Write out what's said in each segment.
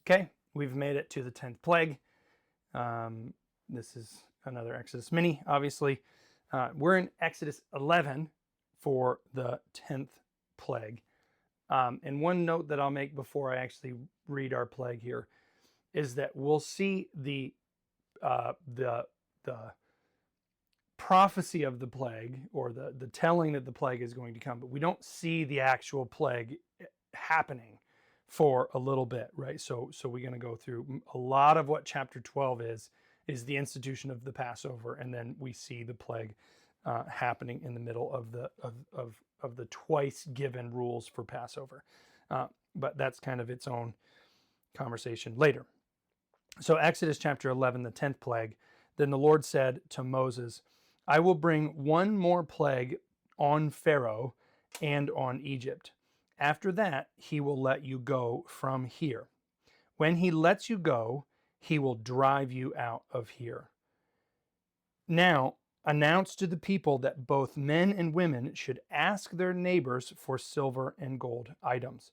Okay, we've made it to the 10th plague. This is another Exodus mini, obviously. We're in Exodus 11 for the 10th plague. And one note that I'll make before I actually read our plague here is that we'll see the prophecy of the plague, or the telling that the plague is going to come, but we don't see the actual plague happening for a little bit, right? So we're going to go through a lot of what chapter 12 is the institution of the Passover, and then we see the plague happening in the middle of the twice given rules for Passover. But that's kind of its own conversation later. So Exodus chapter 11, the 10th plague. Then the Lord said to Moses, I will bring one more plague on Pharaoh and on Egypt. After that, he will let you go from here. When he lets you go, he will drive you out of here. Now, announce to the people that both men and women should ask their neighbors for silver and gold items.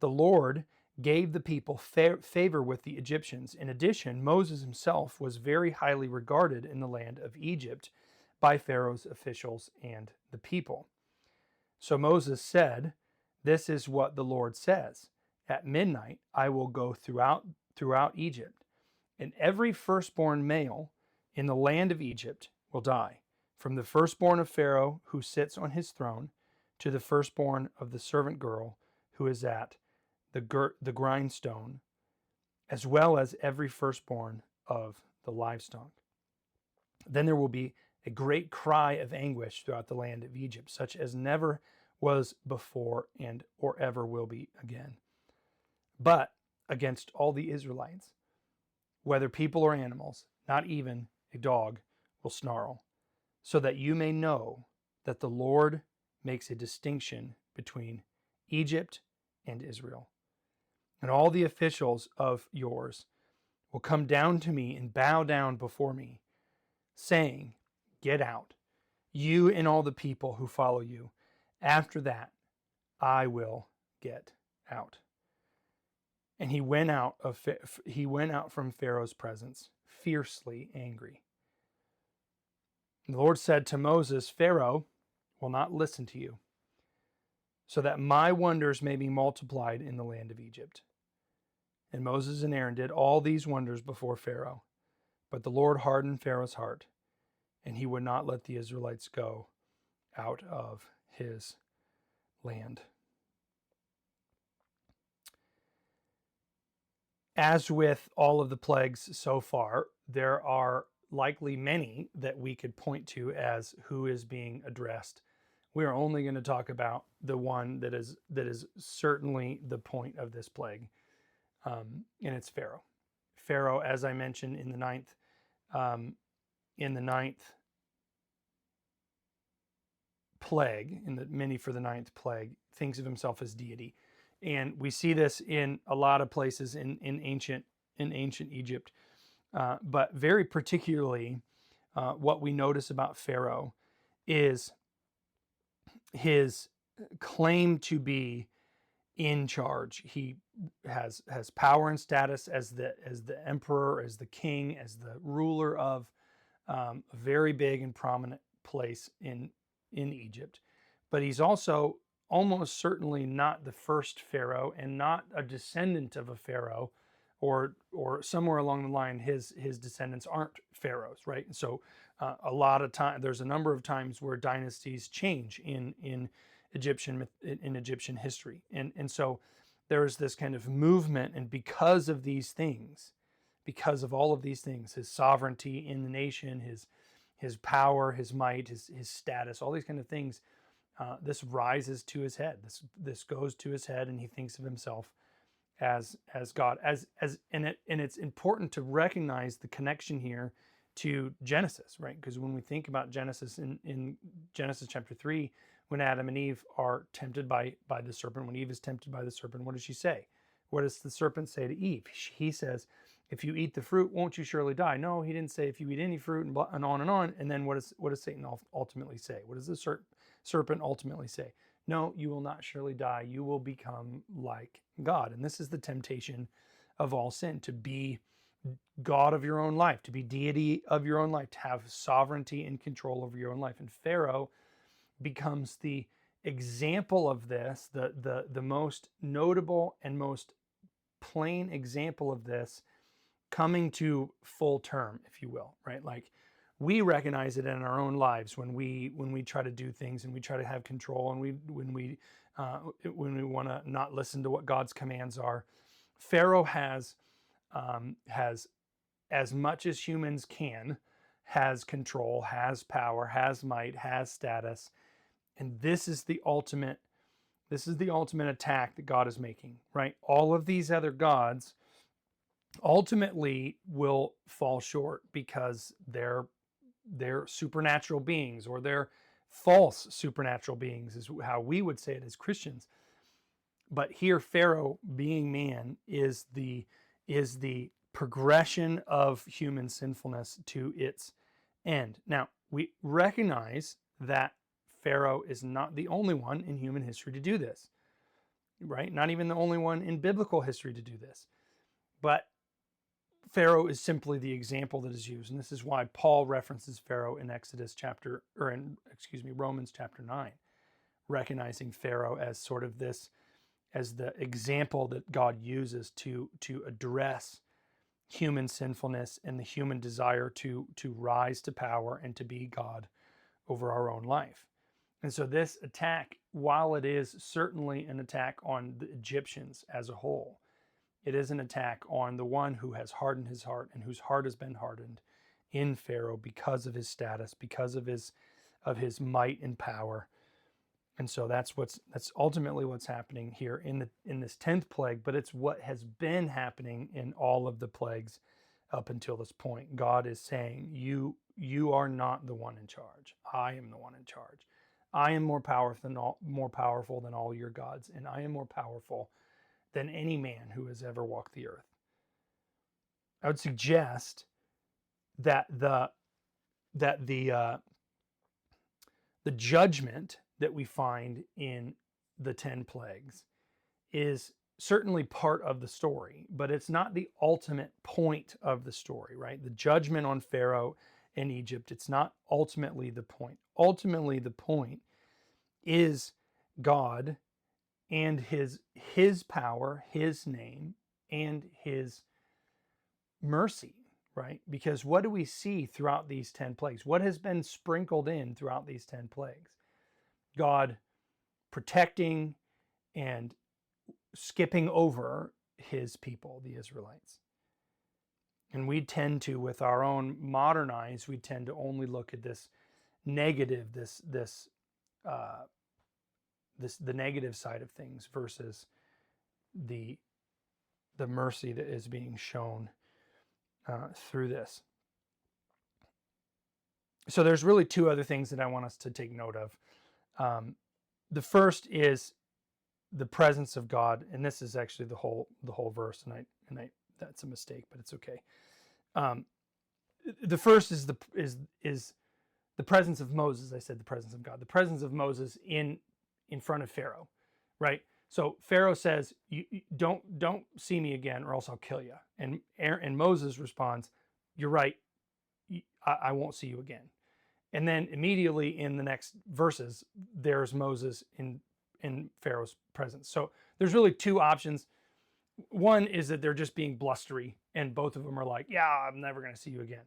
The Lord gave the people favor with the Egyptians. In addition, Moses himself was very highly regarded in the land of Egypt by Pharaoh's officials and the people. So Moses said, This is what the Lord says. At midnight I will go throughout Egypt, and every firstborn male in the land of Egypt will die, from the firstborn of Pharaoh who sits on his throne to the firstborn of the servant girl who is at the grindstone, as well as every firstborn of the livestock. Then there will be a great cry of anguish throughout the land of Egypt, such as never was before and or ever will be again. But against all the Israelites, whether people or animals, not even a dog will snarl, so that you may know that the Lord makes a distinction between Egypt and Israel. And all the officials of yours will come down to me and bow down before me, saying, Get out, you and all the people who follow you. After that, I will get out. And he went out from Pharaoh's presence, fiercely angry. And the Lord said to Moses, Pharaoh will not listen to you, so that my wonders may be multiplied in the land of Egypt. And Moses and Aaron did all these wonders before Pharaoh. But the Lord hardened Pharaoh's heart, and he would not let the Israelites go out of his land. As with all of the plagues so far, there are likely many that we could point to as who is being addressed. We are only going to talk about the one that is certainly the point of this plague, and it's Pharaoh. Pharaoh, as I mentioned in the ninth plague, in the mini for the ninth plague, thinks of himself as deity, and we see this in a lot of places in ancient Egypt, but very particularly, what we notice about Pharaoh is his claim to be in charge. He has power and status as the emperor, as the king, as the ruler of a very big and prominent place in Egypt. But he's also almost certainly not the first Pharaoh, and not a descendant of a Pharaoh, or somewhere along the line his descendants aren't pharaohs, right? So a lot of time, there's a number of times where dynasties change in Egyptian history, and so there's this kind of movement, and because of these things, because of all of these things, his sovereignty in the nation, his power, his might, his status, all these kind of things, this rises to his head. This goes to his head, and he thinks of himself as God, and it's important to recognize the connection here to Genesis, right? Because when we think about Genesis, in Genesis chapter 3, when Adam and Eve are tempted by the serpent, when Eve is tempted by the serpent, what does she say? What does the serpent say to Eve? He says, if you eat the fruit, won't you surely die? No, he didn't say if you eat any fruit, and on and on. And then what does Satan ultimately say? What does the serpent ultimately say? No, you will not surely die. You will become like God. And this is the temptation of all sin, to be God of your own life, to be deity of your own life, to have sovereignty and control over your own life. And Pharaoh becomes the example of this, the most notable and most plain example of this coming to full term, if you will, right? Like, we recognize it in our own lives when we try to do things and we try to have control, and when we want to not listen to what God's commands are. Pharaoh has as much as humans can, has control, has power, has might, has status, and this is the ultimate attack that God is making, right? All of these other gods ultimately will fall short because they're supernatural beings, or they're false supernatural beings, is how we would say it as Christians. But here, Pharaoh, being man, is the progression of human sinfulness to its end. Now, we recognize that Pharaoh is not the only one in human history to do this, right? Not even the only one in biblical history to do this. But Pharaoh is simply the example that is used, and this is why Paul references Pharaoh in Romans chapter 9, recognizing Pharaoh as sort of this, as the example that God uses to address human sinfulness and the human desire to rise to power and to be God over our own life. And so this attack, while it is certainly an attack on the Egyptians as a whole, it is an attack on the one who has hardened his heart and whose heart has been hardened in Pharaoh because of his status, because of his might and power. And so that's ultimately what's happening here in this 10th plague, but it's what has been happening in all of the plagues up until this point. God is saying, you are not the one in charge. I am the one in charge. I am more powerful than all your gods, and I am more powerful than any man who has ever walked the earth. I would suggest that the judgment that we find in the 10 plagues is certainly part of the story, but it's not the ultimate point of the story, right? The judgment on Pharaoh in Egypt, it's not ultimately the point. Ultimately, the point is God and his power, his name, and his mercy, right? Because what do we see throughout these 10 plagues? What has been sprinkled in throughout these 10 plagues? God protecting and skipping over his people, the Israelites. And we tend to, with our own modern eyes, we tend to only look at this negative, the negative side of things versus the mercy that is being shown through this. So there's really two other things that I want us to take note of. The first is the presence of God, and this is actually the whole verse, and I that's a mistake, but it's okay. The first is the presence of Moses. I said the presence of God. The presence of Moses in front of Pharaoh, right? So Pharaoh says, "You don't see me again, or else I'll kill you." And Moses responds, "You're right. I won't see you again." And then immediately in the next verses, there's Moses in Pharaoh's presence. So there's really two options. One is that they're just being blustery, and both of them are like, "Yeah, I'm never going to see you again."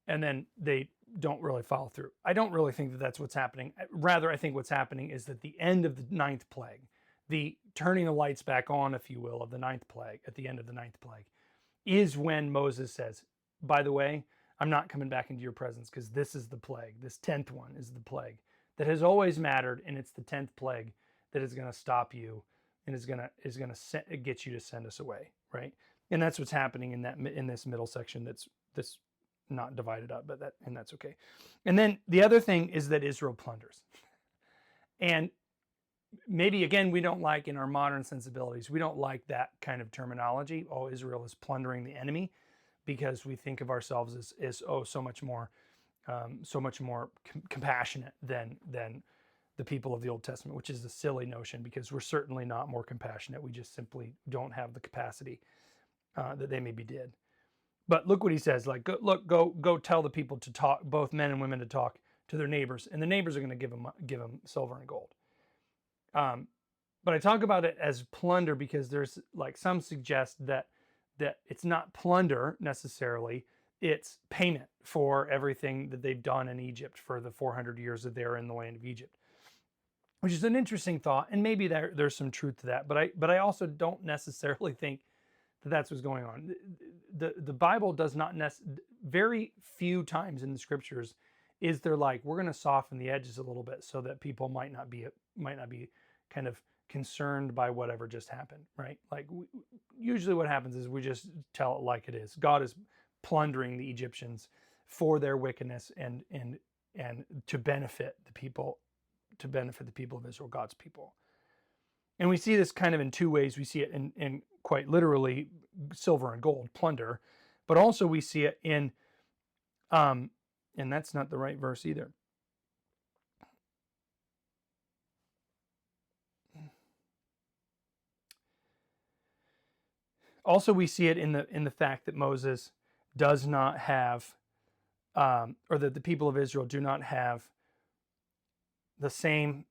And then they don't really follow through. I don't really think that that's what's happening. Rather, I think what's happening is that the end of the 9th plague, the turning the lights back on, if you will, of the 9th plague, at the end of the 9th plague, is when Moses says, "By the way, I'm not coming back into your presence because this is the plague. This 10th one is the plague that has always mattered, and it's the 10th plague that is going to stop you and is going to get you to send us away," right? And that's what's happening in this middle section. That's not divided up, but that's okay. And then the other thing is that Israel plunders, and maybe again we don't like, in our modern sensibilities, we don't like that kind of terminology. Oh, Israel is plundering the enemy, because we think of ourselves as so much more compassionate than the people of the Old Testament, which is a silly notion, because we're certainly not more compassionate. We just simply don't have the capacity. that they maybe did. But look what he says, like, go tell the people to talk, both men and women, to talk to their neighbors, and the neighbors are going to give them silver and gold. But I talk about it as plunder because there's like some suggest that it's not plunder necessarily, it's payment for everything that they've done in Egypt for the 400 years that they're in the land of Egypt, which is an interesting thought, and maybe there's some truth to that. But I also don't necessarily think that that's what's going on. The Bible does not very few times in the scriptures is there like, we're going to soften the edges a little bit so that people might not be kind of concerned by whatever just happened, right? Like usually what happens is we just tell it like it is. God is plundering the Egyptians for their wickedness and to benefit the people of Israel, God's people. And we see this kind of in two ways. We see it in quite literally silver and gold, plunder, but also we see it in, and that's not the right verse either. Also, we see it in the fact that Moses does not have, or that the people of Israel do not have the same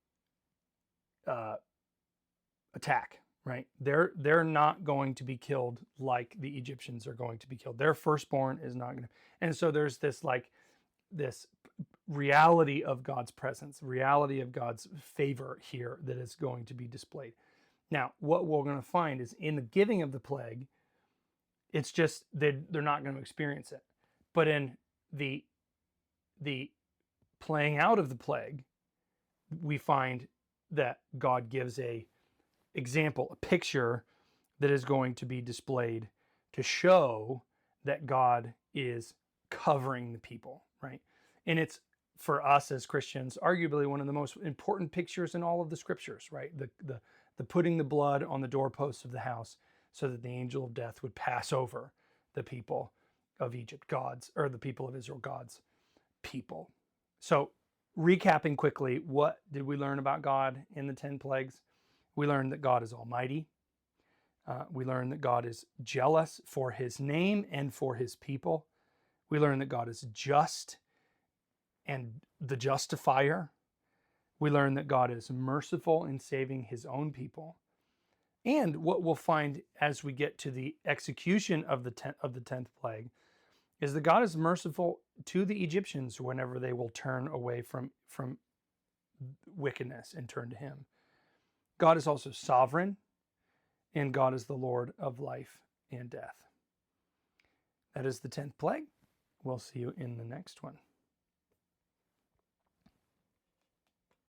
attack. Right? They're not going to be killed like the Egyptians are going to be killed. Their firstborn is not going to. And so there's this reality of God's presence, reality of God's favor here that is going to be displayed. Now, what we're going to find is in the giving of the plague, it's just they're not going to experience it. But in the playing out of the plague, we find that God gives a example, a picture that is going to be displayed to show that God is covering the people, right? And it's, for us as Christians, arguably one of the most important pictures in all of the scriptures, right? The putting the blood on the doorposts of the house so that the angel of death would pass over the people of Egypt, the people of Israel, God's people. So recapping quickly, what did we learn about God in the 10 plagues? We learned that God is almighty. We learned that God is jealous for his name and for his people. We learned that God is just and the justifier. We learned that God is merciful in saving his own people. And what we'll find as we get to the execution of the 10th plague is that God is merciful to the Egyptians whenever they will turn away from wickedness and turn to him. God is also sovereign, and God is the Lord of life and death. That is the 10th plague. We'll see you in the next one.